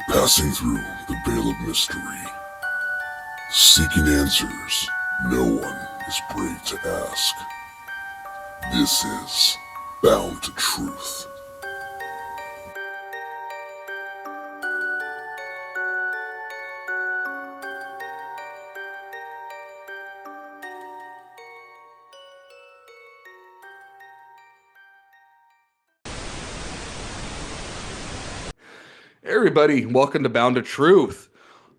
Passing through the veil of mystery, seeking answers no one is brave to ask. This is Bound to Truth. Hey everybody, welcome to Bound to Truth.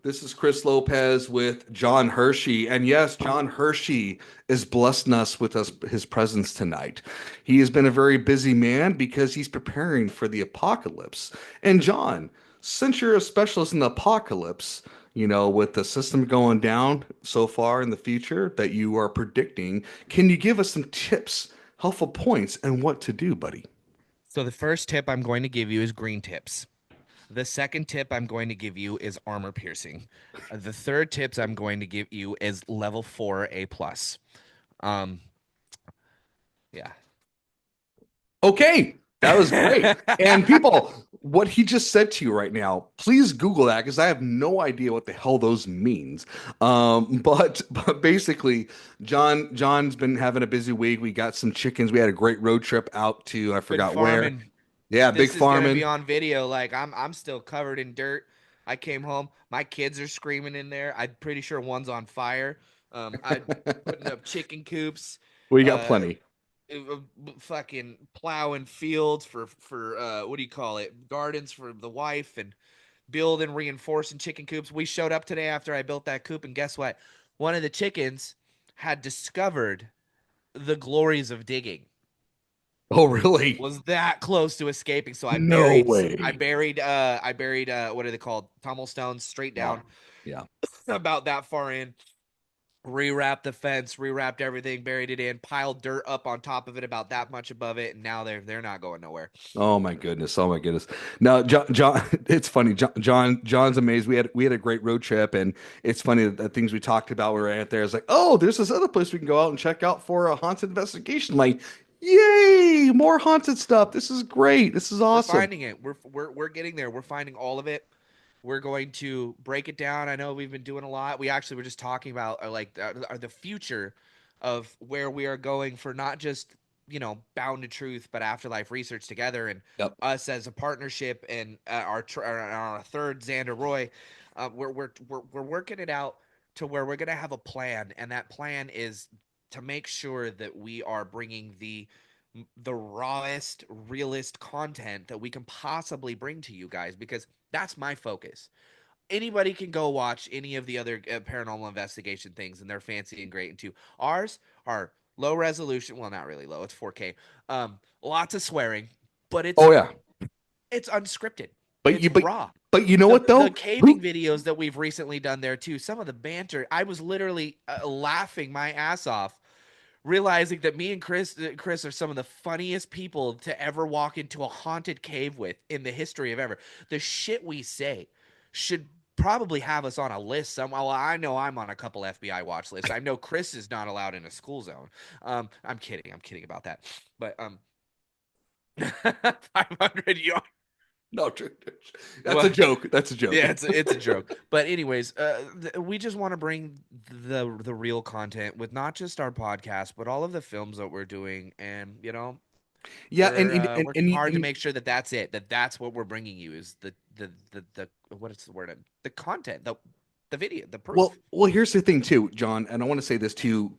This is Chris Lopez with John Hershey. And yes, John Hershey is blessing us with his presence tonight. He has been a very busy man because he's preparing for the apocalypse. And John, since you're a specialist in the apocalypse, with the system going down so far in the future that you are predicting, can you give us some tips, helpful points, and what to do, buddy? So the first tip I'm going to give you is green tips. The second tip I'm going to give you is armor piercing. The third tips I'm going to give you is level 4 A plus. Um, yeah. Okay, that was great. And people, what he just said to you right now, please Google that because I have no idea what the hell those means. But basically, John's been having a busy week. We got some chickens. We had a great road trip out to I Been forgot where. farming. Yeah, big This is gonna be farming. on video. Like I'm still covered in dirt. I came home. My kids are screaming in there. I'm pretty sure one's on fire. I putting up chicken coops. We got Uh, plenty. fucking plowing fields for what do you call it? Gardens for the wife and building reinforcing chicken coops. We showed up today after I built that coop, and guess what? One of the chickens had discovered the glories of digging. Oh, really? Was that close to escaping. So No I way. buried what are they called? Tunnel stones straight Yeah. down Yeah. about that far in. Rewrapped the fence, rewrapped everything, buried it in, piled dirt up on top of it about that much above it, and now they're not going nowhere. Oh my goodness. Oh my goodness. Now, John, it's funny. John's amazed. We had a great road trip, and it's funny that the things we talked about when we were out there is like, oh, there's this other place we can go out and check out for a haunted investigation. Like, yay, more haunted stuff. This is great. This is We're awesome. finding it. We're getting there. We're finding all of it. We're going to break it down. I know we've been doing a lot. We actually were just talking about the future of where we are going for not just bound to truth, but afterlife research together, and Yep. us as a partnership, and our third Xander Roy. We're working it out to where we're gonna have a plan, and that plan is to make sure that we are bringing the rawest, realist content that we can possibly bring to you guys, because that's my focus. Anybody can go watch any of the other paranormal investigation things, and they're fancy and great. And too, ours are low resolution. Well, not really low. It's 4K. Lots of swearing, but Oh yeah. it's unscripted. But It's you but raw. but you know The what the though? caving Who? videos that we've recently done there too. Some of the banter. I was literally laughing my ass off realizing that me and Chris are some of the funniest people to ever walk into a haunted cave with in the history of ever. The shit we say should probably have us on a list somewhere. Well, I know I'm on a couple FBI watch lists. I know Chris is not allowed in a school zone. I'm kidding. I'm kidding about that. But 500 yards. No, that's a Well, joke. That's a joke. yeah, it's a joke. But anyways, we just want to bring the real content with not just our podcast, but all of the films that we're doing, and Yeah, and we're and working and, you, hard and to you, make sure that that's it. That's what we're bringing you is the what is the word? The content, the video, the proof. well, here's the thing too, John, and I want to say this to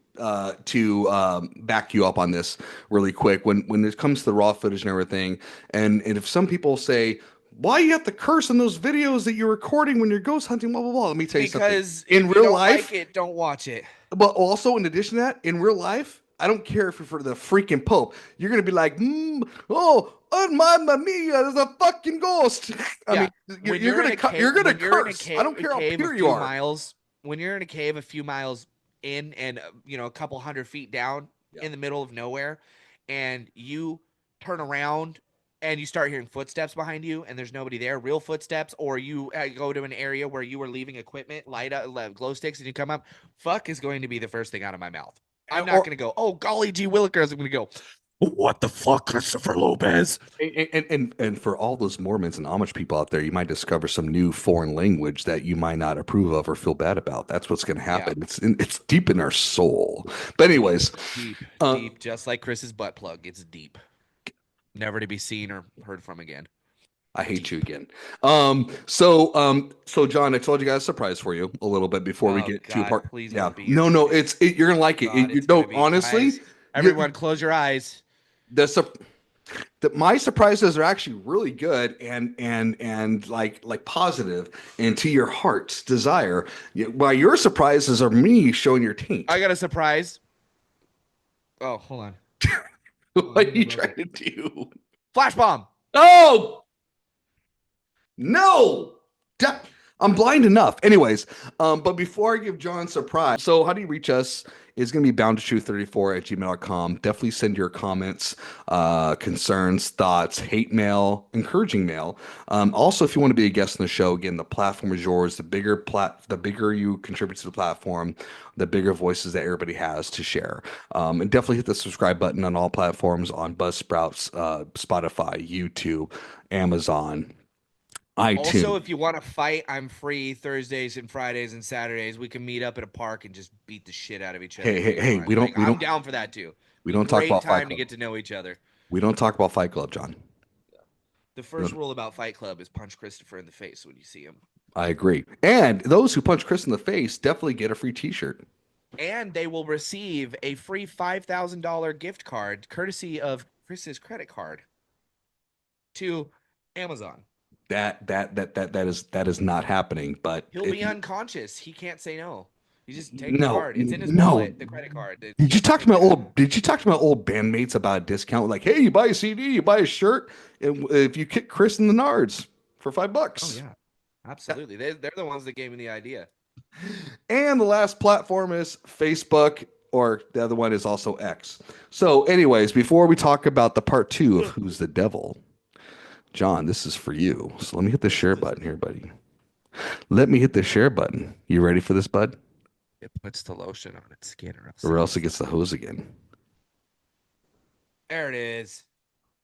back you up on this really quick. When it comes to the raw footage and everything, and if some people say, why you have to curse in those videos that you're recording when you're ghost hunting, blah blah blah. Let me tell you something. Because In if you real don't like life, it, don't watch it. but also in addition to that, in real life, I don't care if you're for the freaking Pope. You're gonna be like, oh, mamma mia, there's a fucking ghost. I mean, Yeah, you're, when you're you're in gonna a cave, you're gonna when you're in a curse. I cave, don't a care how cave a pure you few are. miles, when you're in a cave a few miles in, and a couple hundred feet down Yeah. in the middle of nowhere, and you turn around and you start hearing footsteps behind you, and there's nobody there, real footsteps, or you go to an area where you were leaving equipment, light up, glow sticks, and you come up, fuck is going to be the first thing out of my mouth. I'm not Or going to go, oh golly gee willikers. I'm going to go, What the fuck, Christopher Lopez? And for all those Mormons and Amish people out there, you might discover some new foreign language that you might not approve of or feel bad about. That's what's going to Yeah, happen. It's deep in our soul. But anyways, deep, uh, deep, just like Chris's butt plug. It's deep, never to be seen or heard from again. I hate you Deep. again. So John, I told you guys a surprise for you a little bit before we Oh get to a God, part. please Yeah, don't be. no, you're gonna like it. God, You it's gonna know, be. honestly, Guys, everyone, close your eyes. the sur- my surprises are actually really good and like positive and to your heart's desire. While your surprises are me showing your taint. I got a surprise. Oh, hold on. Oh, I What are think I you broke trying it. to do? Flash bomb. Oh no! Da- I'm blind enough. Anyways, but before I give John a surprise, so how do you reach us? Is going to be bound to truth34 at gmail.com. Definitely send your comments, concerns, thoughts, hate mail, encouraging mail. Also, if you want to be a guest on the show, again, the platform is yours. The bigger you contribute to the platform, the bigger voices that everybody has to share. And definitely hit the subscribe button on all platforms on Buzzsprouts, Spotify, YouTube, Amazon, Also, iTunes. if you want to fight, I'm free Thursdays and Fridays and Saturdays. We can meet up at a park and just beat the shit out of each other Hey, if hey, you hey, want. Like, I'm down for that too. we Be don't talk great about Fight time to Club. get to know each other. We don't talk about Fight Club, John. The We first don't- rule about Fight Club is punch Christopher in the face when you see him. I agree. And those who punch Chris in the face definitely get a free T-shirt. And they will receive a free $5,000 gift card courtesy of Chris's credit card to Amazon. That is not happening. But He'll if be you unconscious. He can't say no. You just take the no card. It's in his no, wallet, the credit card. did you talk to It's my in old did you talk to my old bandmates about a discount? Like, hey, you buy a CD, you buy a shirt, and if you kick Chris in the nards for Oh $5. yeah, absolutely. They're the ones that gave me the idea. And the last platform is Facebook, or the other one is also X. So, anyways, before we talk about the part two of Who's the Devil, John, this is for you. So let me hit the share button here, buddy. Let me hit the share button. You ready for this, bud? It puts the lotion on its skin, Or else it gets the hose again. There it is.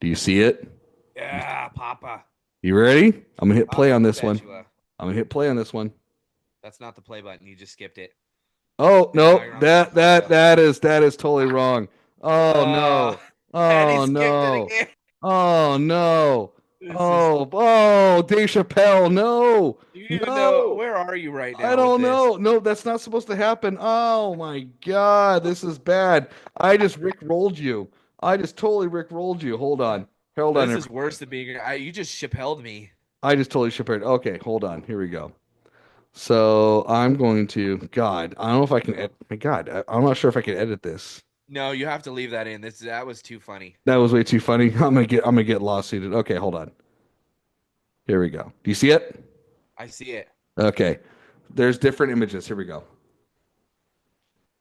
Do you see it? Yeah, Papa. You ready? I'm gonna hit play Papa on this one. Spatula. I'm gonna hit play on this one. That's not the play button. You just skipped it. Oh And now no, you're on that the that show. that is totally wrong. Oh Uh, no. and he Oh skipped it no. again. Oh no. This is. Oh, Dave Chappelle. No. You even know No. where are you right I now with don't this? know. No, that's not supposed to happen. Oh my God, this is bad. I just Rick rolled you. I just totally Rick rolled you. Hold on. Hold on. This is worse than being. You just Chappelled me. I just totally Chappelled. Okay, hold on. Here we go. So I'm going to. God, I don't know if I can. My God, I'm not sure if I can edit this. No, you have to leave that in. That was too funny. That was way too funny. I'm gonna get lawsuited. Okay, hold on. Here we go. Do you see it? I see it. Okay. There's different images. Here we go.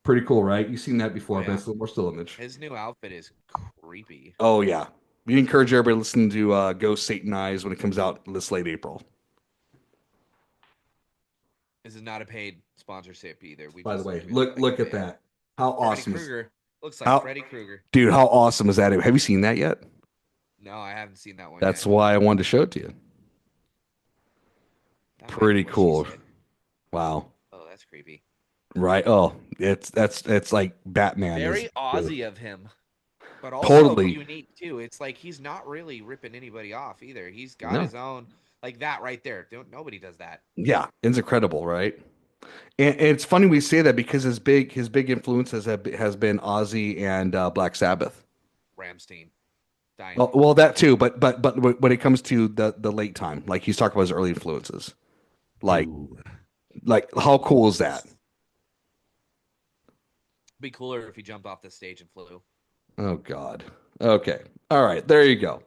Pretty cool, right? You've seen that before, Oh, but yeah. it's a little more still image. His new outfit is creepy. Oh yeah. We encourage everybody to listen to Ghost Satan Eyes when it comes out this late April. This is not a paid sponsorship either. By the way, we look like at the band. that. How Freddy awesome is Krueger. Looks like how Freddy Krueger. dude, how awesome is that? Have you seen that yet? No, I haven't seen that one That's yet. why I wanted to show it to you. That might be Pretty what she cool. said. Wow. Oh, that's creepy. Right. Oh, it's like Batman Very is Aussie of him, but also Totally. unique too. It's like he's not really ripping anybody off either. He's got No. his own, like that right there. Nobody does that. Yeah, it's incredible, right? And it's funny we say that because his big influences has been Ozzy and Black Sabbath. Ramstein, dying. Well, that too, but when it comes to the late time, like he's talking about his early influences, like Ooh. like how cool is that? Be cooler if he jumped off the stage and flew. Oh God. Okay. All right. There you go.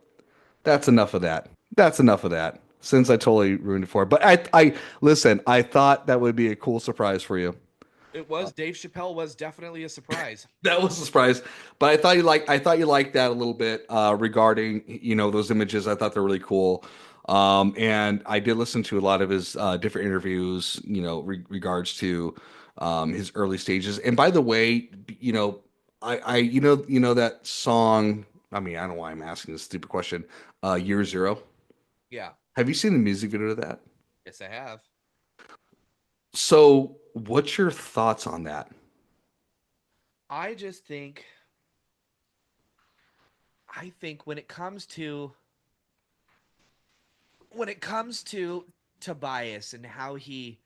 That's enough of that. That's enough of that. Since I totally ruined it for it. But I listen, I thought that would be a cool surprise for you. It was Dave Chappelle was definitely a surprise. That was a surprise. But I thought you liked that a little bit regarding, those images. I thought they're really cool. And I did listen to a lot of his different interviews, regards to his early stages. And by the way, I that song I mean, I don't know why I'm asking this stupid question. Year Zero. Yeah. Have you seen the music video to that? Yes, I have. So, what's your thoughts on that? I just think I think when it comes to Tobias and how he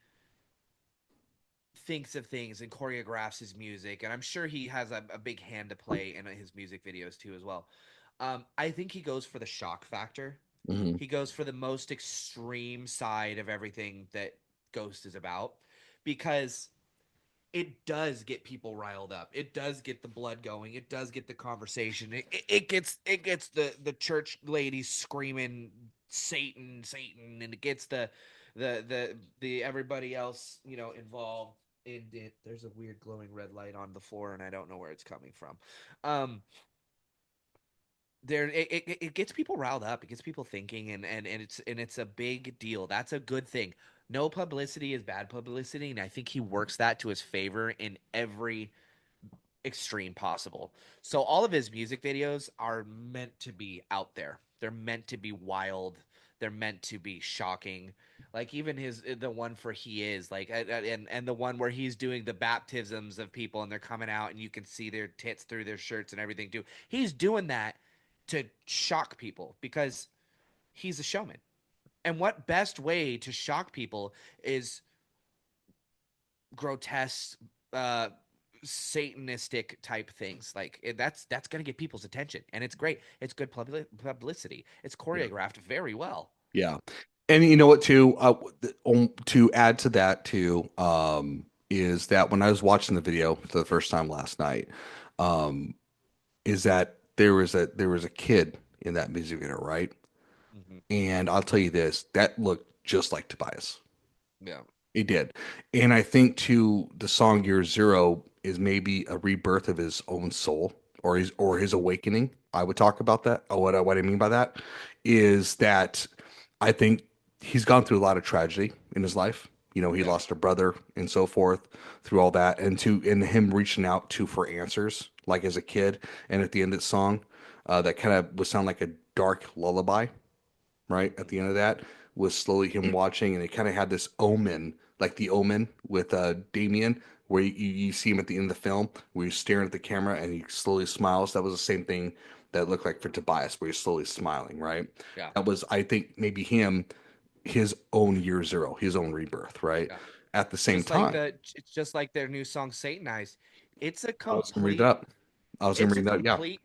thinks of things and choreographs his music, and I'm sure he has a big hand to play in his music videos too as well. I think he goes for the shock factor. Hmm. He goes for the most extreme side of everything that Ghost is about because it does get people riled up. It does get the blood going. It does get the conversation. It gets the church ladies screaming Satan, Satan, and it gets the everybody else involved in it. There's a weird glowing red light on the floor, and I don't know where it's coming from. Um, it gets people riled up. It gets people thinking, and it's a big deal. That's a good thing. No publicity is bad publicity, and I think he works that to his favor in every extreme possible. So all of his music videos are meant to be out there. They're meant to be wild. They're meant to be shocking. Like even the one for He Is like and the one where he's doing the baptisms of people and they're coming out and you can see their tits through their shirts and everything too. He's doing that to shock people because he's a showman. And what best way to shock people is grotesque uh satanistic type things like that's going to get people's attention and it's great. It's good publicity. It's Yeah. choreographed very well. Yeah. And you know what, too? To add to that, too, is that when I was watching the video for the first time last night, um, is that there was a kid in that music video, right? Hmm. And I'll tell you this, that looked just like Tobias. Yeah. It did. And I think too, the song Year Zero is maybe a rebirth of his own soul or his awakening. I would talk about that. Oh, what I mean by that is that I think he's gone through a lot of tragedy in his life. You know, he Yeah. lost a brother and so forth through all that, and him reaching out to for answers, like as a kid, and at the end of the song, that kind of would sound like a dark lullaby, right? At the Hmm. end of that was slowly him watching, and it kind of had this omen, like the omen with Damien, where you see him at the end of the film, where he's staring at the camera and he slowly smiles. That was the same thing that looked like for Tobias, where he's slowly smiling, right? Yeah. That was, I think, maybe his own year zero, his own rebirth, right? Yeah. At the same time, It's just like their new song Satanized. It's a I was gonna read that complete up. I was gonna it's a read that. Yeah, complete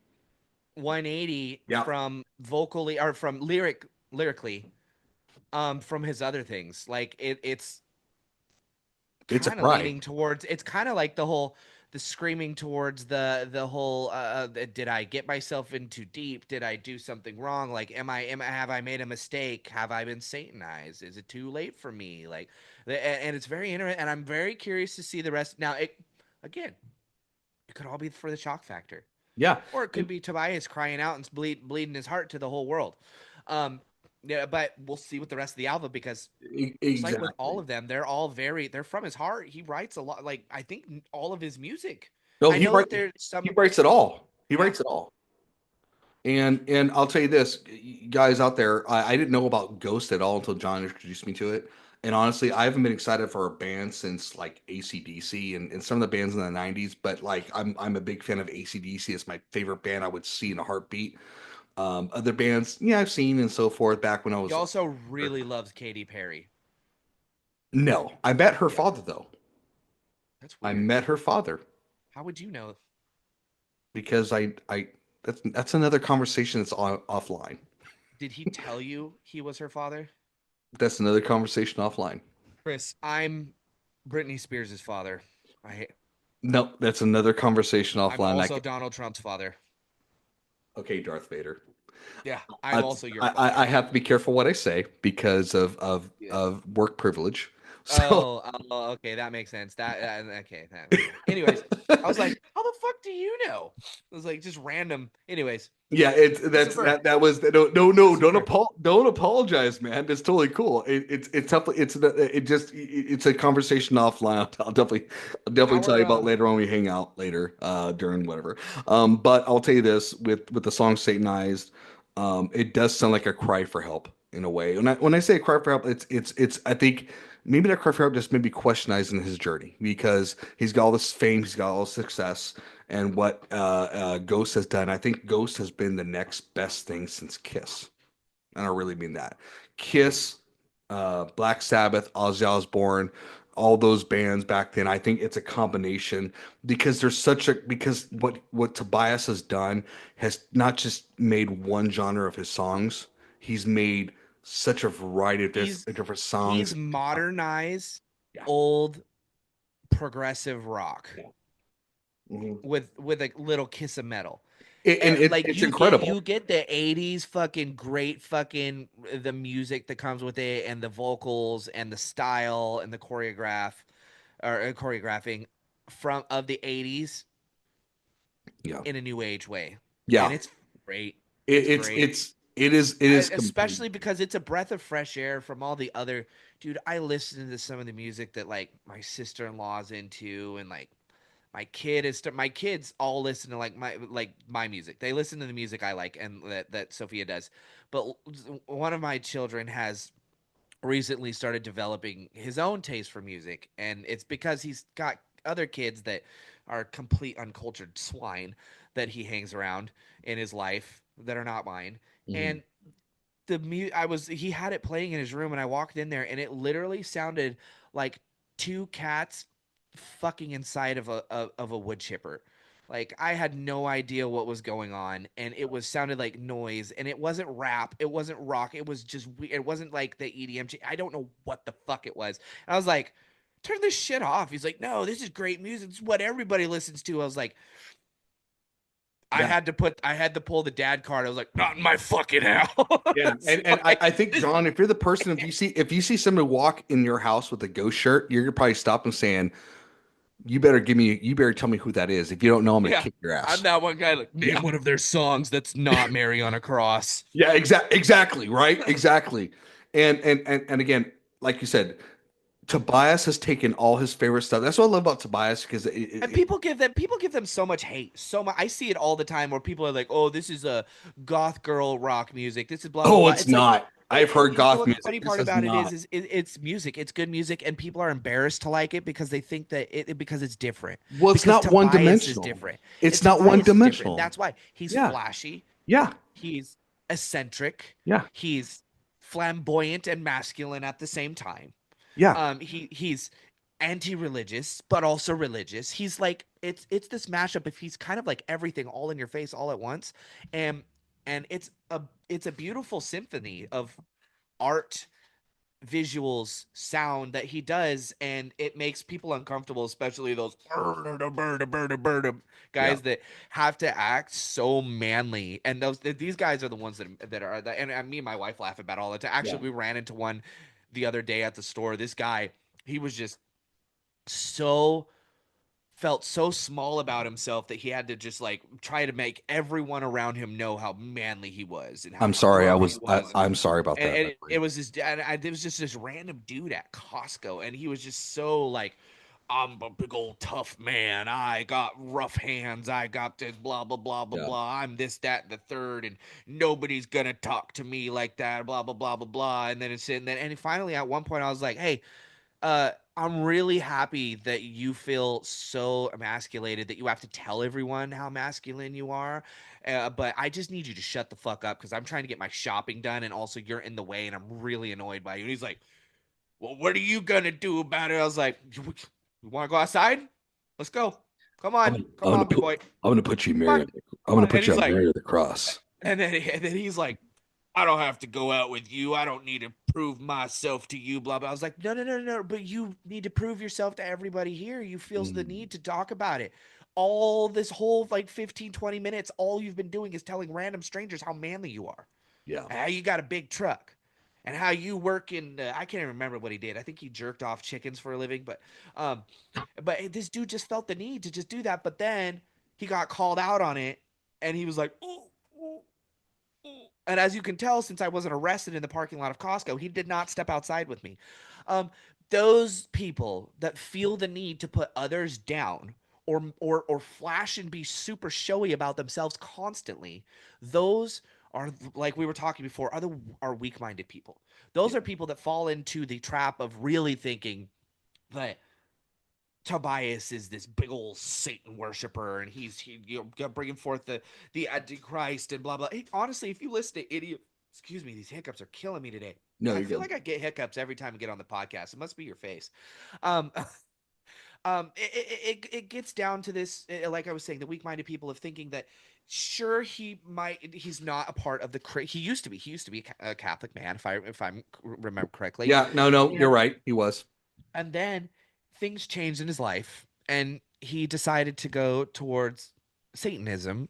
180 yeah, from vocally or from lyrically from his other things. Like it's it's a kind of cry. leaning towards it's kind of like the screaming towards the whole did I get myself in too deep? Did I do something wrong? Like am I have I made a mistake? Have I been satanized? Is it too late for me? Like and it's very interesting and I'm very curious to see the rest. Now it again, it could all be for the shock factor. Yeah, Or it could be Tobias crying out and bleeding his heart to the whole world. Um yeah, but we'll see with the rest of the album because just like with all exactly. of them, they're from his heart. He writes a lot. Like I think all of his music. No, I know that there's he some. writes it all. He Yeah. writes it all. And I'll tell you this, you guys out there, I didn't know about Ghost at all until John introduced me to it. And honestly, I haven't been excited for a band since like AC/DC and some of the bands in the 90s, but like I'm a big fan of AC/DC. It's my favorite band I would see in a heartbeat. Other bands, yeah, I've seen and so forth back when I He was like, also really loves Katy Perry. no, I met her Yeah, father though. that's I weird. met her father How would you know? because I that's another conversation that's offline. Did he tell you he was her father? That's another conversation offline. Chris, I'm Britney Spears' father. No, that's another conversation I'm offline. also Donald Trump's father. Okay, Darth Vader. Yeah, I'm also your I father. have to be careful what I say because Yeah. of work privilege. So Okay, that makes sense. Okay. Anyways, I was like, how the fuck do you know? It was like just random. Anyways, yeah, Christopher, that was no, Christopher, don't apologize, man. It's totally cool. It's tough. It's a conversation offline. I'll definitely tell our you about later when we hang out later during whatever. But I'll tell you this with the song Satanized, it does sound like a cry for help in a way. When I say a cry for help, it's I think maybe that cry for help just maybe questioning his journey because he's got all this fame, he's got all this success and what Ghost has done. I think Ghost has been the next best thing since Kiss, and I really mean that. Kiss, Black Sabbath, Ozzy Osbourne, all those bands back then. I think it's a combination because because what Tobias has done has not just made one genre of his songs. He's made such a variety of he's different he's songs. modernized Yeah. old progressive rock Yeah. Mhm. with a little kiss of metal. And Like it's incredible. you get the 80s fucking great fucking the music that comes with it and the vocals and the style and the choreographing from of the 80s Yeah. in a new age way. And Yeah. it's great. It's great. It is complete. Especially because it's a breath of fresh air from all the other dude. I listen to some of the music that like my sister-in-law's into and like my kids all listen to my music. They listen to the music I like and that Sophia does. But one of my children has recently started developing his own taste for music, and it's because he's got other kids that are complete uncultured swine that he hangs around in his life that are not mine. Mhm. And he had it playing in his room and I walked in there and it literally sounded like two cats fucking inside of a wood chipper. Like I had no idea what was going on and it was sounded like noise and it wasn't rap, it wasn't rock, it was just it wasn't like the EDM. I don't know what the fuck it was. And I was like, turn this shit off. He's like, no, this is great music. It's what everybody listens to. I was like, Yeah. I had to pull the dad card. I was like, not in my fucking house. Yeah. I think This- John, if you're the person, if you see somebody walk in your house with a ghost shirt, you're gonna probably stop and saying, you better tell me who that is. If you don't know, I'm gonna yeah, kick your I'm ass. that one guy. Like, name Yeah. one of their songs that's not Mary on a Cross. Yeah, exactly, right? Exactly. And again, like you said, Tobias has taken all his favorite stuff. That's what I love about Tobias because And people give them so much hate. So much I see it all the time where people are like, "Oh, this is a goth girl rock music. This is blah blah oh, blah." it's It's like not. I've heard you know goth what the music. funny This part is about it not. is it's music. It's good music and people are embarrassed to like it because they think that because it's different. Well, it's Because not one Tobias is dimensional. different. It's not one Tobias is different. dimensional. That's why he's Yeah. flashy. Yeah. He's eccentric. Yeah. He's flamboyant and masculine at the same time. Yeah. He's anti-religious but also religious. He's like it's this mashup if he's kind of like everything all in your face all at once. And it's a beautiful symphony of art, visuals, sound that he does, and it makes people uncomfortable, especially those Yeah. guys that have to act so manly. And these guys are the ones that are and me and my wife laugh about all the time. Yeah. Actually, we ran into one the other day at the store. This guy, he was just so felt so small about himself that he had to just like try to make everyone around him know how manly he was and how I'm sorry. gruff he was. I'm sorry about And, that. it was this, it was just this random dude at Costco, and he was just so like, I'm a big old tough man. I got rough hands. I got this blah blah blah blah Yeah. blah. I'm this that and the third, and nobody's gonna talk to me like that. Blah blah blah blah blah. And then and finally at one point I was like, hey, I'm really happy that you feel so emasculated that you have to tell everyone how masculine you are. But I just need you to shut the fuck up because I'm trying to get my shopping done, and also you're in the way, and I'm really annoyed by you. And he's like, "Well, what are you gonna do about it?" I was like, "You want to go outside? Let's go. Come on, big boy. I'm gonna put you Come on, I'm come gonna on." And put you he's on like, Mary of the Cross. and then he's like, I don't have to go out with you. I don't need to prove myself to you, blah, blah. I was like, no, no, no, no. But you need to prove yourself to everybody here. You feels the Mm, need to talk about it. All this whole like 15, 20 minutes, all you've been doing is telling random strangers how manly you are. yeah. How you got a big truck. and how you work in I can't even remember what he did. I think he jerked off chickens for a living, um this dude just felt the need to just do that, but then he got called out on it and he was like, "Ooh, ooh, ooh." And as you can tell, since I wasn't arrested in the parking lot of Costco, he did not step outside with me. Um, those people that feel the need to put others down or flash and be super showy about themselves constantly, those are, like we were talking before, are weak-minded people. Those are people that fall into the trap of really thinking that Tobias is this big old Satan worshiper, and bringing forth the Antichrist and blah blah. Hey, honestly, if you listen to idiot, excuse me, these hiccups are killing me today. No, I you're feel good. like I get hiccups every time I get on the podcast. It must be your face. Um, it gets down to this, like I was saying, the weak-minded people of thinking that sure he's not a part of he used to be a Catholic man if I remember correctly. Yeah, no, you're right. He was. And then things changed in his life, and he decided to go towards Satanism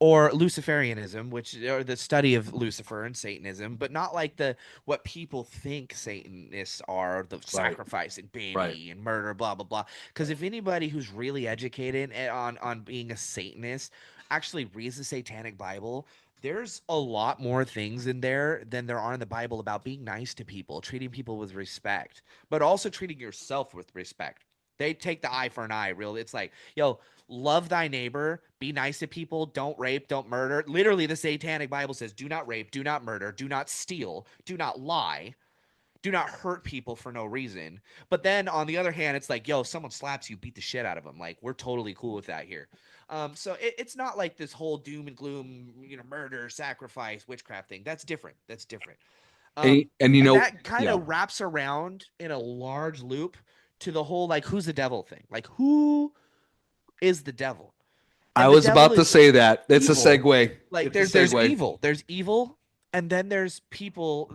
or Luciferianism, which are the study of Lucifer and Satanism, but not like the what people think Satanists are, the Right. sacrificing baby Right. and murder, blah blah blah. Because if anybody who's really educated on being a Satanist actually reads the Satanic Bible, there's a lot more things in there than there are in the Bible about being nice to people, treating people with respect, but also treating yourself with respect. They take the eye for an eye, real. It's like, yo, love thy neighbor, be nice to people, don't rape, don't murder. Literally, the Satanic Bible says, do not rape, do not murder, do not steal, do not lie, do not hurt people for no reason. But then on the other hand, it's like, yo, if someone slaps you, beat the shit out of them. Like, we're totally cool with that here. So it's not like this whole doom and gloom, murder, sacrifice, witchcraft thing. That's different. That's different. And you And know, that kind yeah, of wraps around in a large loop to the whole like who's the devil thing. Like who is the devil? I And the was devil about to is say that. It's a evil. segue. Like It's a there's segue. evil. There's evil, and then there's people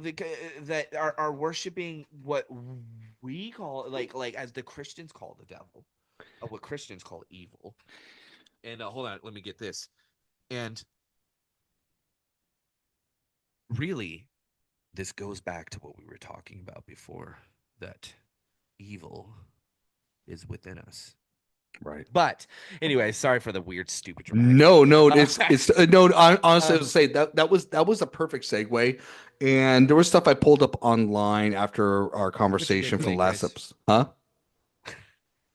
that are worshiping what we call like as the Christians call the devil, what Christians call evil. And hold on, let me get this. And really, this goes back to what we were talking about before, that evil is within us. Right. But anyway, sorry for the weird, stupid, dramatic. No, Uh, it's no. Honestly, I um, was say that was a perfect segue, and there was stuff I pulled up online after our put your dick conversation from away, the last Chris. episode. Huh?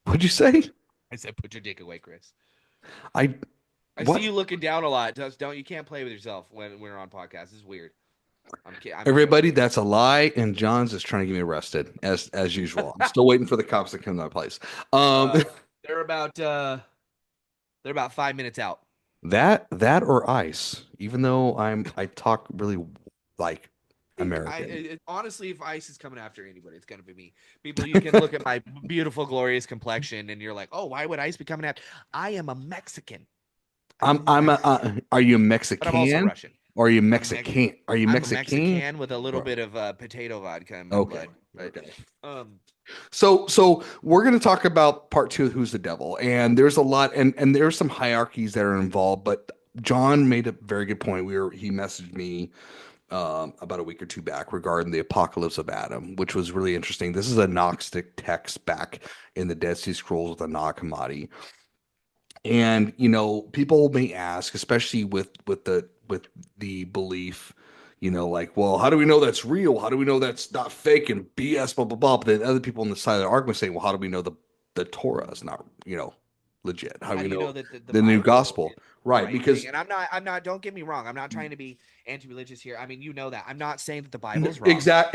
What'd you say? I said, put your dick away, Chris. I I see what? you looking down a lot. Don't you can't play with yourself when we're on podcasts. It's weird. I'm kidding. Everybody, that's a lie, and John's is trying to get me arrested as usual. I'm still waiting for the cops to come to my place. Um, They're about 5 minutes out. that or ICE. Even though I talk really like American. Honestly, if ICE is coming after anybody, it's gonna be me. People, you can look at my beautiful, glorious complexion, and you're like, oh, why would ICE be coming after? I am a Mexican. Are you But I'm also Mexican Russian. or are you I'm Mex- Mexican? Are you I'm a Mexican? Mexican with a little bit of potato vodka in my Okay. blood. But Okay. um, So we're going to talk about part two of Who's the Devil, and there's a lot, and there's some hierarchies that are involved. But John made a very good point. He messaged me about a week or two back regarding the apocalypse of Adam, which was really interesting. This is a Gnostic text back in the Dead Sea Scrolls of the Nag Hammadi. And people may ask, especially with the belief, like, well, how do we know that's real? How do we know that's not fake and BS, blah blah blah? But then other people on the side of the argument say, well, how do we know the Torah is not, legit? How do how we do you know know that the the new Bible gospel? is the Right, right thing? because And I'm not. Don't get me wrong. I'm not trying to be anti-religious here. I mean, you know that. I'm not saying that the Bible is wrong.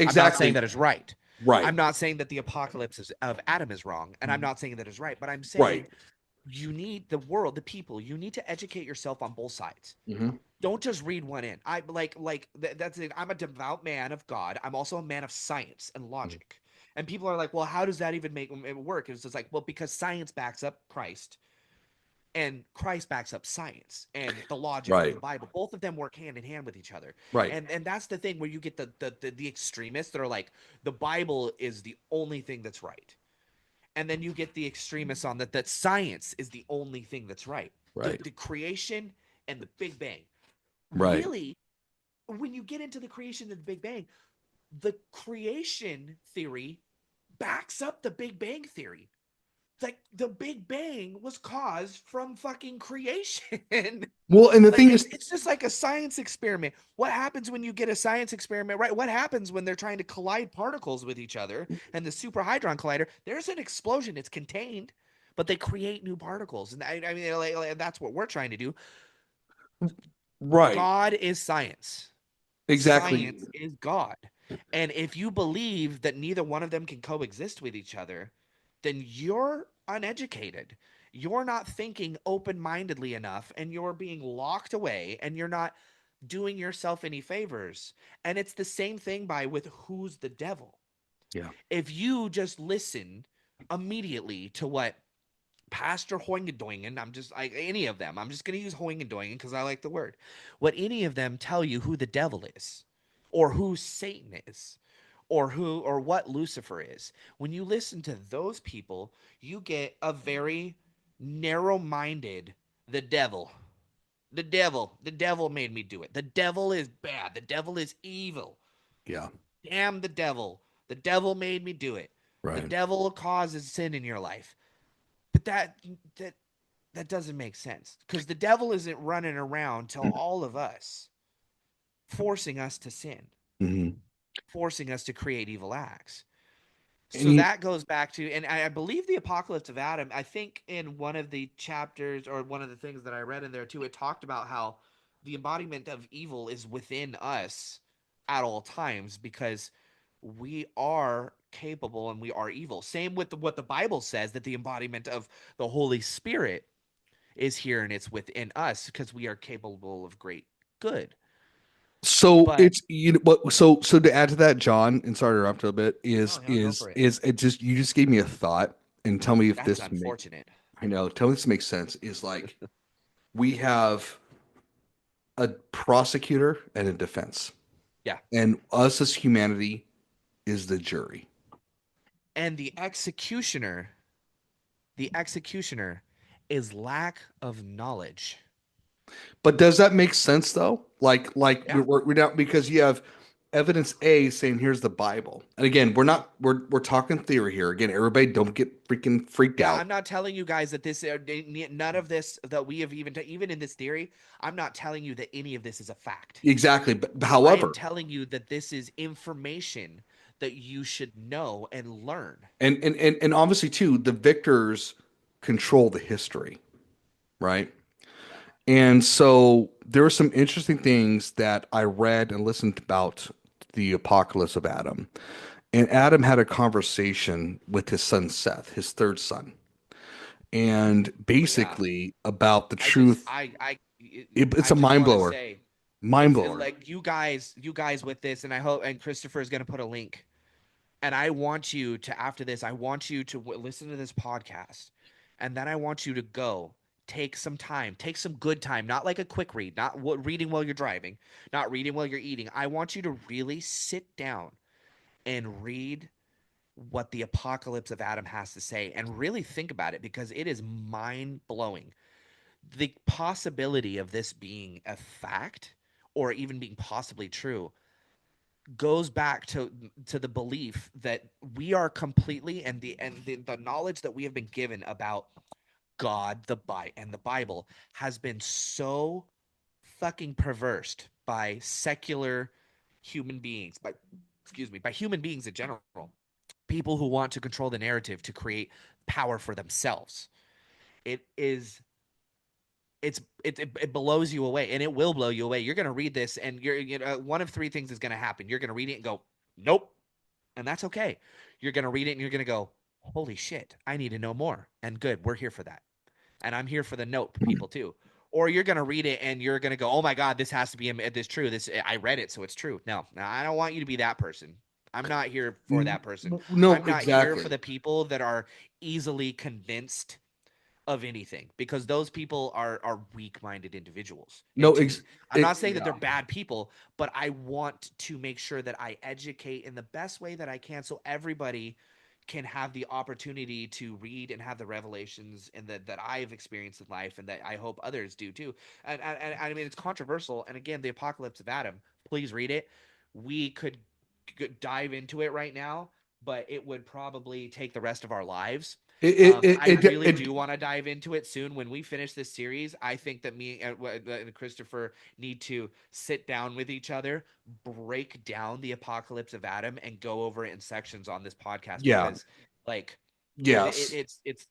I'm not saying exactly that it's right. right, I'm not saying that the apocalypse of Adam is wrong, and I'm not saying that it's right. But I'm right. saying you need the world, the people. You need to educate yourself on both sides. Hmm. Don't just read one in. That's it. I'm a devout man of God. I'm also a man of science and logic. And people are like, well, how does that even make it work? It's just like, well, because science backs up Christ and Christ backs up science and the logic of Right, the Bible. Both of them work hand in hand with each other. right, And that's the thing where you get the extremists that are like, the Bible is the only thing that's right. And then you get the extremists on that science is the only thing that's right. right, The creation and the Big Bang. right, Really, when you get into the creation of the Big Bang, the creation theory backs up the Big Bang theory. Like the Big Bang was caused from fucking creation. Well, and the Like thing is, it's just like a science experiment. What happens when you get a science experiment, right? What happens when they're trying to collide particles with each other and the superhydron collider? There's an explosion. It's contained, but they create new particles. And I mean, like, that's what we're trying to do. right, God is science. exactly. Science is God. And if you believe that neither one of them can coexist with each other, then you're uneducated. You're not thinking open mindedly enough, and you're being locked away, and you're not doing yourself any favors. And it's the same thing with who's the devil. Yeah. If you just listen immediately to what Pastor Hoingedoingen, I'm just like any of them, I'm just going to use Hoingedoingen because I like the word. What any of them tell you who the devil is, or who Satan is, or what Lucifer is. When you listen to those people, you get a very narrow-minded the devil. The devil made me do it. The devil is bad. The devil is evil. Yeah. Damn the devil. The devil made me do it. The Right. devil causes sin in your life. But that that doesn't make sense because the devil isn't running around to all of us, forcing us to sin, Hmm. forcing us to create evil acts. And So you, that goes back to, and I believe the Apocalypse of Adam, I think in one of the chapters or one of the things that I read in there too, it talked about how the embodiment of evil is within us at all times because we are capable and we are evil. Same with what the Bible says, that the embodiment of the Holy Spirit is here and it's within us because we are capable of great good. so But it's you know what so to add to that, John, and sorry to interrupt a bit, no, no, go for it. is it just you just gave me a thought and tell me if That's this make unfortunate. I know, tell me if this makes sense. Is like we have a prosecutor and a defense. Yeah. And us as humanity is the jury. And the executioner is lack of knowledge. But does that make sense though? Like Yeah. we're not because you have evidence A saying here's the Bible. And again, we're talking theory here. Again, everybody don't get freaking freaked Yeah, out. I'm not telling you guys that none of this that we have even in this theory, I'm not telling you that any of this is a fact. Exactly. But I am however, telling you that this is information that you should know and learn. and obviously too, the victors control the history, right? Yeah. And so there are some interesting things that I read and listened about the apocalypse of Adam. And Adam had a conversation with his son Seth, his third son, and Oh yeah. basically about the I just truth. It's I a just mind want to blower, say mind it's blower. like you guys with this, and I hope, and Christopher is going to put a link, and I want you to, after this, I want you to listen to this podcast, and then I want you to go take some time, take some good time, not like a quick read, not reading while you're driving, not reading while you're eating. I want you to really sit down and read what the apocalypse of Adam has to say and really think about it because it is mind blowing. The possibility of this being a fact or even being possibly true goes back to the belief that we are completely, and the knowledge that we have been given about God, the Bible has been so fucking perversed by secular human beings, by human beings in general, people who want to control the narrative to create power for themselves. It is it blows you away, and it will blow you away. You're gonna read this, and one of three things is gonna happen. You're gonna read it and go, nope, and that's okay. You're gonna read it and you're gonna go, holy shit, I need to know more. And good, we're here for that, and I'm here for the note people too. Or you're gonna read it and you're gonna go, oh my god, this has to be this true. This I read it, so it's true. No, I don't want you to be that person. I'm not here for that person. No, I'm not here for exactly. the people that are easily convinced of anything because those people are weak-minded individuals. And No, to me, I'm not saying that they're yeah. bad people, but I want to make sure that I educate in the best way that I can so everybody can have the opportunity to read and have the revelations and that I've experienced in life and that I hope others do too. And I mean, it's controversial. And again, the Apocalypse of Adam, please read it. We could dive into it right now, but it would probably take the rest of our lives. I It, really it, do want to dive into it soon. When we finish this series, I think that me and Christopher need to sit down with each other, break down the apocalypse of Adam, and go over it in sections on this podcast yeah, because, like, yes, it's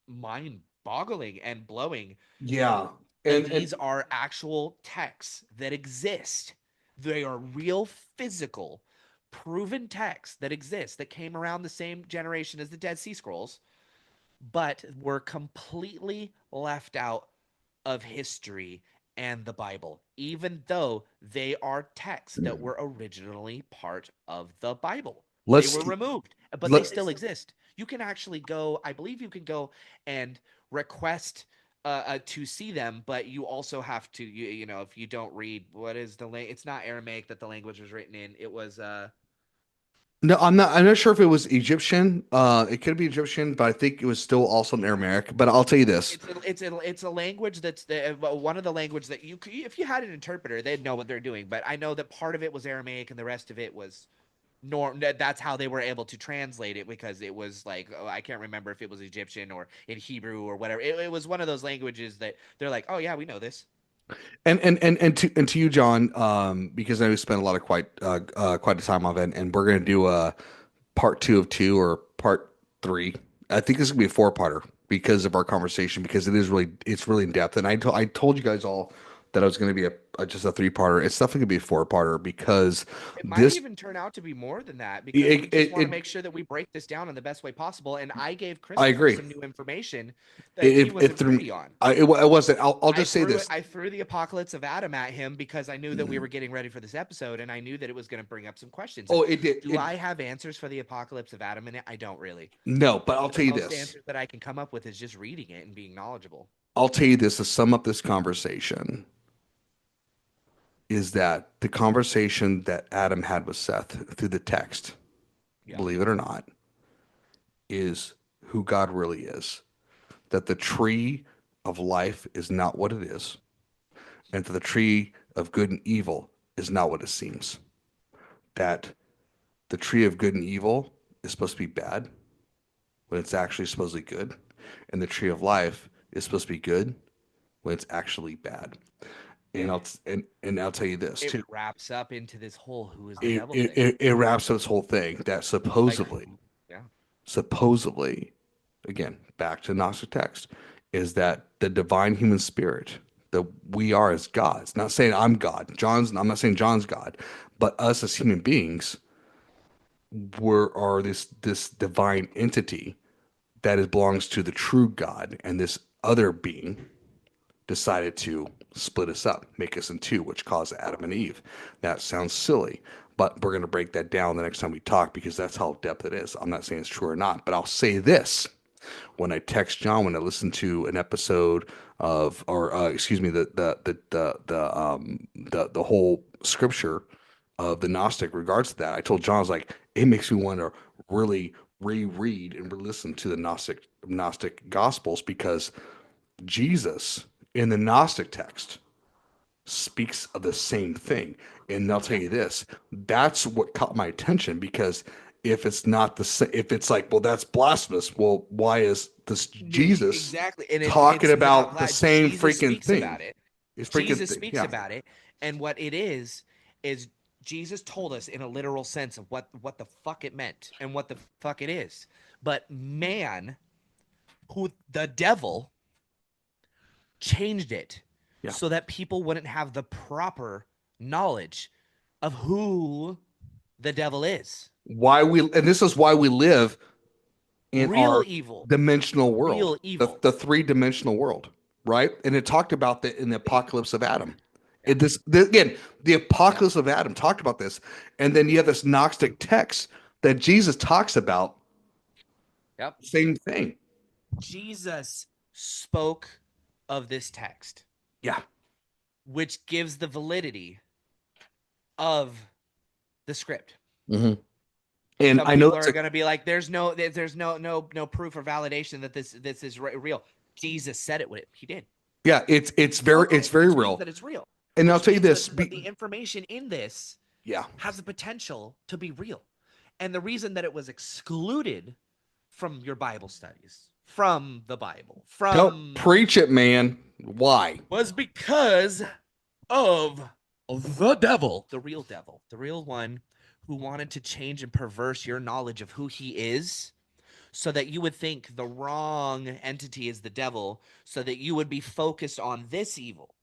mind-boggling and blowing yeah, that and these are actual texts that exist. They are real, physical, proven texts that exist that came around the same generation as the Dead Sea Scrolls, but were completely left out of history and the Bible, even though they are texts that were originally part of the Bible. They let's were removed, but they let still exist. You can actually go, I believe you can go and request to see them, but you also have to, you know, if you don't read, what is the language? It's not Aramaic that the language was written in. It was no, I'm not sure if it was Egyptian. It could be Egyptian, but I think it was still also in Aramaic. But I'll tell you this. it's a language that's one of the language that if you had an interpreter, they'd know what they're doing. But I know that part of it was Aramaic and the rest of it was that's how they were able to translate it, because it was like, oh, I can't remember if it was Egyptian or in Hebrew or whatever. It was one of those languages that they're like, oh yeah, we know this. And to you, John, because I know we spent a lot of quite a time on it, and we're gonna do a part two of two or part three. I think this is gonna be a four-parter because of our conversation, because it's really in depth. And I told you guys all that I was gonna be just a three-parter. It's definitely gonna be a four-parter because It might this even turn out to be more than that, because we it, just it, want to it make sure that we break this down in the best way possible. And I gave I Christopher agree. some new information that he It wasn't threw privy me. on. It wasn't. I'll just say this. I threw the apocalypse of Adam at him because I knew that we were getting ready for this episode, and I knew that it was going to bring up some questions. And Oh, it did. do I have answers for the apocalypse of Adam in it? I don't really. No, but I'll The tell you most this. answers that I can come up with is just reading it and being knowledgeable. I'll tell you this to sum up this conversation is that the conversation that Adam had with Seth through the text, Yeah. believe it or not, is who God really is. That the tree of life is not what it is, and that the tree of good and evil is not what it seems. That the tree of good and evil is supposed to be bad when it's actually supposed to be good, and the tree of life is supposed to be good when it's actually bad. And And I'll tell you this it too. wraps up into this whole "who is the It, devil" it thing. it it wraps up this whole thing that Like, yeah, supposedly, again, back to Gnostic text, is that the divine human spirit that we are as gods. Not saying I'm God. I'm not saying John's God, but us as human beings are this divine entity that belongs to the true God, and this other being decided to split us up, make us in two, which caused Adam and Eve. That sounds silly, but we're going to break that down the next time we talk, because that's how depth it is. I'm not saying it's true or not, but I'll say this. When I text John, when I listen to an episode of, or excuse me, the whole scripture of the Gnostic regards to that, I told John, I was like, it makes me want to really reread and re-listen to the Gnostic Gospels, because Jesus in the Gnostic text speaks of the same thing. And I'll tell yeah. you this, that's what caught my attention, because if it's not the same, if it's like, well, that's blasphemous. Well, why is this Jesus Exactly, and talking it's not about the black. same Jesus freaking speaks thing? about it. It's freaking Jesus thing. speaks Yeah. about it, and what it is Jesus told us in a literal sense of what the fuck it meant and what the fuck it is. But man, who the devil changed it Yeah. so that people wouldn't have the proper knowledge of who the devil is. And this is why we live in Real our evil, dimensional world, real evil. the three-dimensional world, right? And it talked about that in the apocalypse of Adam. Yeah. Again, the Yeah. apocalypse of Adam talked about this, and then you have this Gnostic text that Jesus talks about Yep. same thing. Jesus spoke of this text, Yeah. which gives the validity of the script. Mm-hmm. And Some I know people that's are going to be like, "There's no proof or validation that this is real." Jesus said it. He did. yeah, it's very Which means real. that it's real. And I'll Which tell you means this, that the information in this Yeah. has the potential to be real. And the reason that it was excluded from your Bible studies, from the Bible, Don't from preach it, man. Why? was because of The devil. the real one who wanted to change and perverse your knowledge of who he is so that you would think the wrong entity is the devil, so that you would be focused on this evil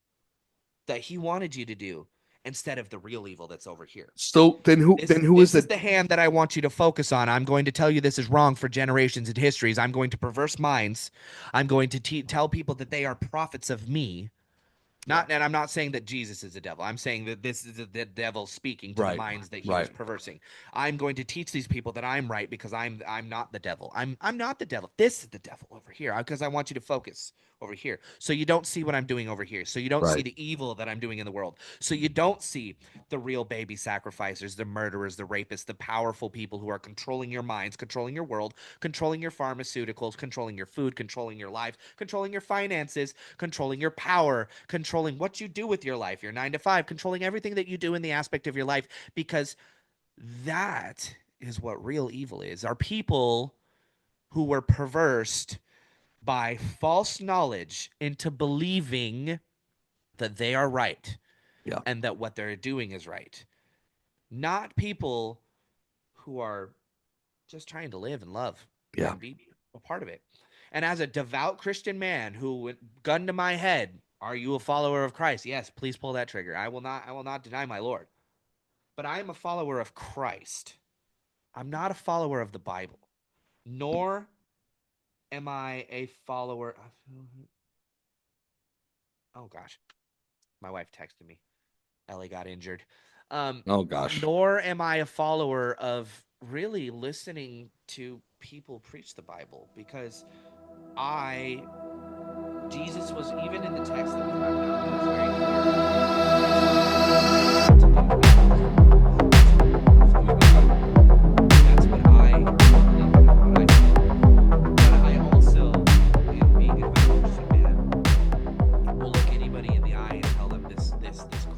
that he wanted you to do instead of the real evil that's over here. So then who is This is the the hand that I want you to focus on. I'm going to tell you this is wrong for generations and histories. I'm going to perverse minds. I'm going to tell people that they are prophets of me. And I'm not saying that Jesus is a devil. I'm saying that this is the devil speaking to the Right, minds that he was right. perversing. I'm going to teach these people that I'm right because I'm not the devil. I'm not the devil. This is the devil over here because I want you to focus over here. So you don't see what I'm doing over here. So you don't see Right. the evil that I'm doing in the world. So you don't see the real baby sacrificers, the murderers, the rapists, the powerful people who are controlling your minds, controlling your world, controlling your pharmaceuticals, controlling your food, controlling your life, controlling your finances, controlling your power, controlling what you do with your life, your 9 to 5, controlling everything that you do in the aspect of your life, because that is what real evil is. Are people who were perversed by false knowledge into believing that they are right Yeah. and that what they're doing is right. Not people who are just trying to live and love Yeah. and be a part of it. And as a devout Christian man who, gun to my head, are you a follower of Christ? Yes, please pull that trigger. I will not deny my Lord. But I am a follower of Christ. I'm not a follower of the Bible. Nor am I a follower of... Oh gosh. My wife texted me. Ellie got injured. Oh gosh. Nor am I a follower of really listening to people preach the Bible, because Jesus was, even in the text that we found out, he was very clear. That's what I believe and what I do. But I also, in being a devout Christian man, will look anybody in the eye and tell them this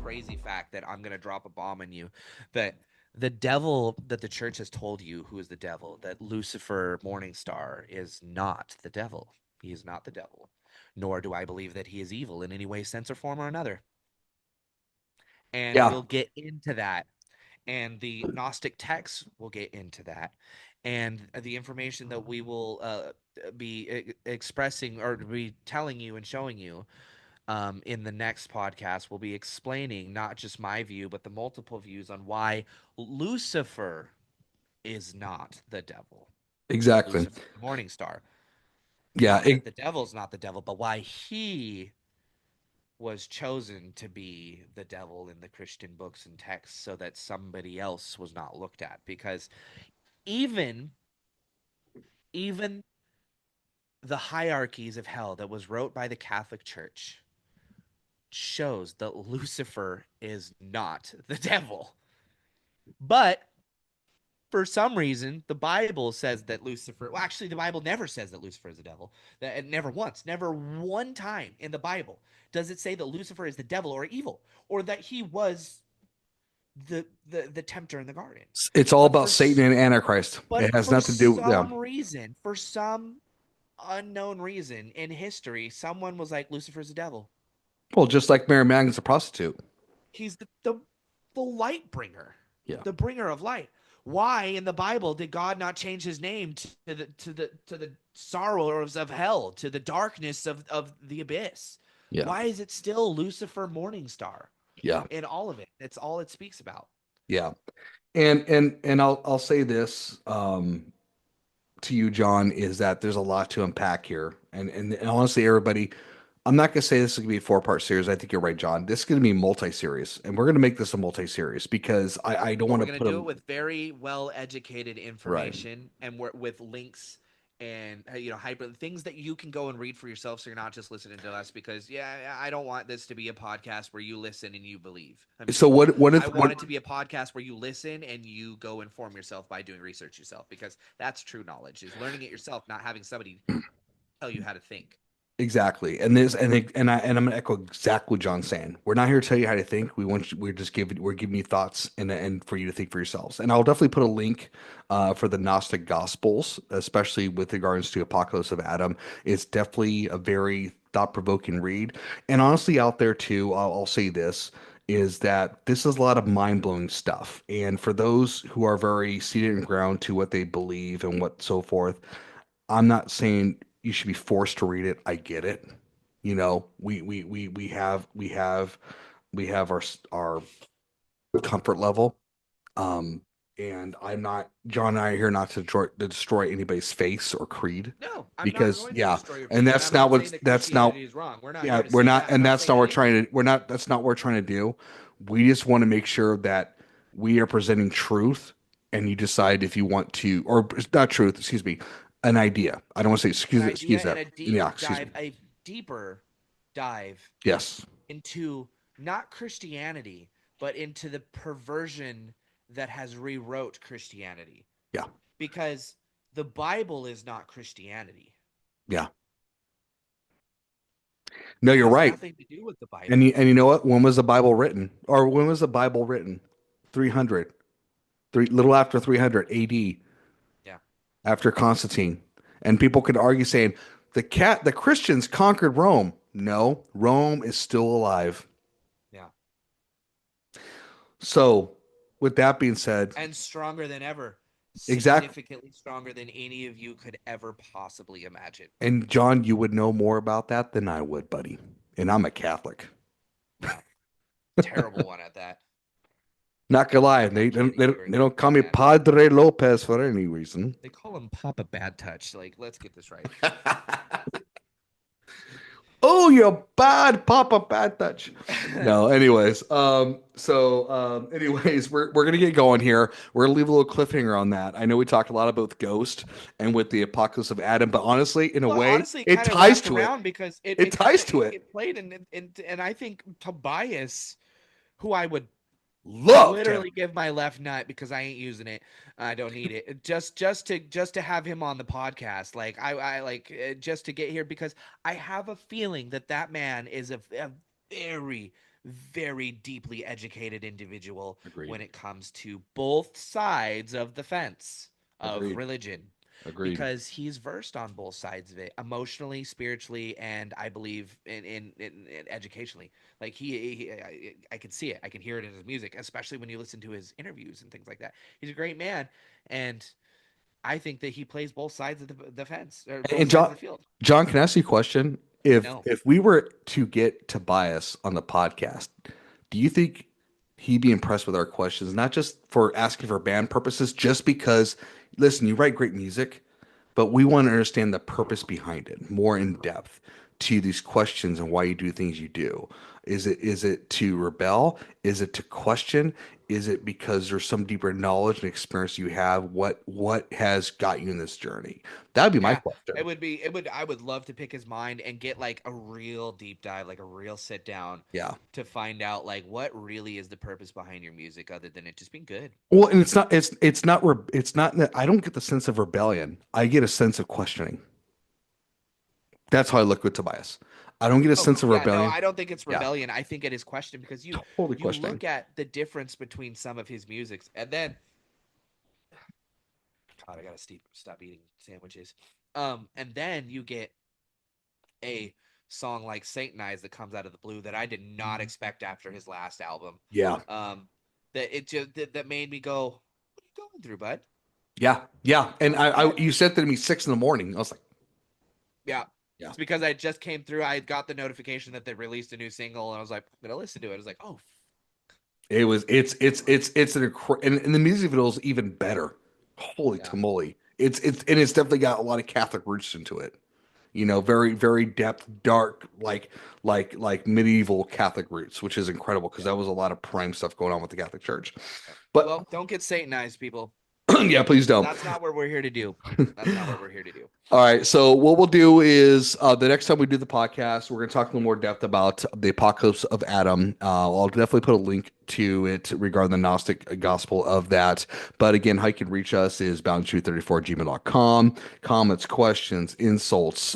crazy fact that I'm gonna drop a bomb on you, that the devil that the church has told you who is the devil, that Lucifer Morningstar is not the devil. He is not the devil. Nor do I believe that he is evil in any way, sense, or form or another. And Yeah. we'll get into that. And the Gnostic texts will get into that. And the information that we will be expressing or be telling you and showing you in the next podcast will be explaining not just my view, but the multiple views on why Lucifer is not the devil. Exactly. Lucifer, the morning star. Yeah. Not that the devil's not the devil, but why he was chosen to be the devil in the Christian books and texts so that somebody else was not looked at. Because even even the hierarchies of hell that was wrote by the Catholic Church shows that Lucifer is not the devil. But for some reason, the Bible says that Lucifer, well, actually, the Bible never says that Lucifer is the devil. That never once, never one time in the Bible does it say that Lucifer is the devil or evil, or that he was the tempter in the garden. It's all But about Satan and Antichrist. It has for nothing to do. Yeah. some reason, for some unknown reason in history, someone was like, Lucifer's the devil. Well, just like Mary Magdalene's a prostitute. He's the light bringer, Yeah. the bringer of light. Why in the Bible did God not change his name to the sorrows of hell, to the darkness of the abyss? Yeah. Why is it still Lucifer Morningstar Yeah. in all of it? That's all it speaks about. Yeah. And I'll say this to you, John, is that there's a lot to unpack here. And honestly, everybody, I'm not gonna say this is gonna be a four-part series. I think you're right, John. This is gonna be multi-series, and we're gonna make this a multi-series because I don't But want we're to going put to do a it with very well educated right. information, and with links and hyper things that you can go and read for yourself, so you're not just listening to us. Because I don't want this to be a podcast where you listen and you believe. I mean, So what I if want what it to be a podcast where you listen and you go inform yourself by doing research yourself, because that's true knowledge, is learning it yourself, not having somebody tell you how to think. Exactly. And I'm gonna echo exactly what John's saying. We're not here to tell you how to think. We're giving you thoughts and for you to think for yourselves. And I'll definitely put a link for the Gnostic Gospels, especially with regards to Apocalypse of Adam. It's definitely a very thought-provoking read. And honestly, out there too, I'll say this is that this is a lot of mind-blowing stuff. And for those who are very seated and ground to what they believe and what so forth, I'm not saying you should be forced to read it. I get it. We have our comfort level. Um, and I'm not John and I are here not to destroy anybody's face or creed No, I'm not because going to yeah, destroy your and faith, and that's I'm not not what saying that that's not Christianity is wrong. We're not yeah, here to we're say not, that. I'm and not that's saying not what we're anything. trying to we're not that's not what we're trying to do. We just want to make sure that we are presenting truth and you decide if you want to or not truth, excuse me, an idea. I don't want to say An excuse idea and that. a deep Yeah, excuse dive, me. a deeper dive Yes. into not Christianity, but into the perversion that has rewrote Christianity. Yeah. Because the Bible is not Christianity. Yeah. No, It you're has right. nothing to do with the And Bible. you know what? When was the Bible written? Or when was the Bible written? 300, little after 300 AD, Yeah, after Constantine. And people could argue saying the Christians conquered Rome. No, Rome is still alive. yeah. So, with that being said, And stronger than ever. exact Significantly stronger than any of you could ever possibly imagine. and John, you would know more about that than I would, buddy. And I'm a Catholic. Yeah. Terrible one at that. Not gonna lie, I'm they don't kidding. they You don't, were a they great don't call me man. Padre Lopez for any reason. They call him Papa Bad Touch. Like, let's get this right. Oh, you're bad, Papa, bad touch. No, anyways, we're gonna get going here. We're gonna leave a little cliffhanger on that. I know we talked a lot about Ghost and with the Apocalypse of Adam, but honestly, in a Well, way, honestly, it kind of ties wrapped to it. around because it, It it kind ties of to it. it played and I think Tobias, who I would Loved him. literally give my left nut because I ain't using it. I don't need it. Just to have him on the podcast. Like I like just to get here because I have a feeling that that man is a very very deeply educated individual Agreed. when it comes to both sides of the fence of Agreed. religion Agreed. because he's versed on both sides of it emotionally, spiritually, and I believe in educationally. Like I can see it, I can hear it in his music, especially when you listen to his interviews and things like that. He's a great man, and I think that he plays both sides of the fence or both And sides of John, the field. John, can I ask you a question? If No, if we were to get Tobias on the podcast, do you think he'd be impressed with our questions, not just for asking for band purposes, just because, listen, you write great music, but we want to understand the purpose behind it more in depth to these questions and why you do things you do. Is it to rebel? Is it to question? Is it because there's some deeper knowledge and experience you have? What has got you in this journey? That'd be my yeah, question. I would love to pick his mind and get like a real deep dive, like a real sit down Yeah. to find out like what really is the purpose behind your music other than it just being good. Well, and it's not that I don't get the sense of rebellion. I get a sense of questioning. That's how I look with Tobias. I don't get a Oh, sense of yeah, no, rebellion. I don't think it's Yeah, rebellion. I think it is question because totally you questioning. look at the difference between some of his musics, and then God, I gotta stop eating sandwiches. And then you get a song like Satanized that comes out of the blue that I did not expect after his last album. Yeah, Um, that it just that made me go, "What are you going through, bud?" yeah, yeah. And I And you sent it to me 6 in the morning. I was like, yeah, yeah. it's because I just came through. I got the notification that they released a new single, and I was like, I'm gonna listen to it. I was like, oh, It's and the music video is even better. Holy yeah, tamale! It's definitely got a lot of Catholic roots into it. Very very depth, dark, like medieval Catholic roots, which is incredible because yeah, that was a lot of prime stuff going on with the Catholic Church. yeah. But Well, don't get Satanized, people. yeah, please don't. That's not what we're here to do. That's not what we're here to do. All right. So what we'll do is the next time we do the podcast, we're going to talk a little more depth about the apocalypse of Adam. I'll definitely put a link to it regarding the Gnostic gospel of that. But again, how you can reach us is boundtruth34@gmail.com. Comments, questions, insults,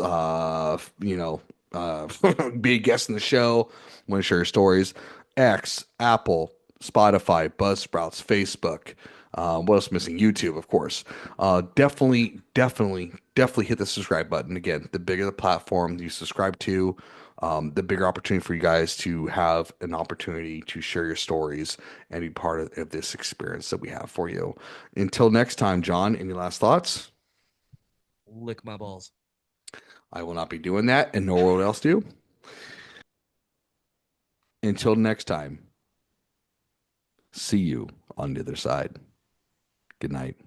be a guest in the show, want to share your stories, X, Apple, Spotify, Buzzsprouts, Facebook. What else missing? YouTube, of course. Definitely hit the subscribe button. Again, the bigger the platform you subscribe to, the bigger opportunity for you guys to have an opportunity to share your stories and be part of this experience that we have for you. Until next time, John, any last thoughts? Lick my balls. I will not be doing that, and nor will else do. Until next time, see you on the other side. Good night.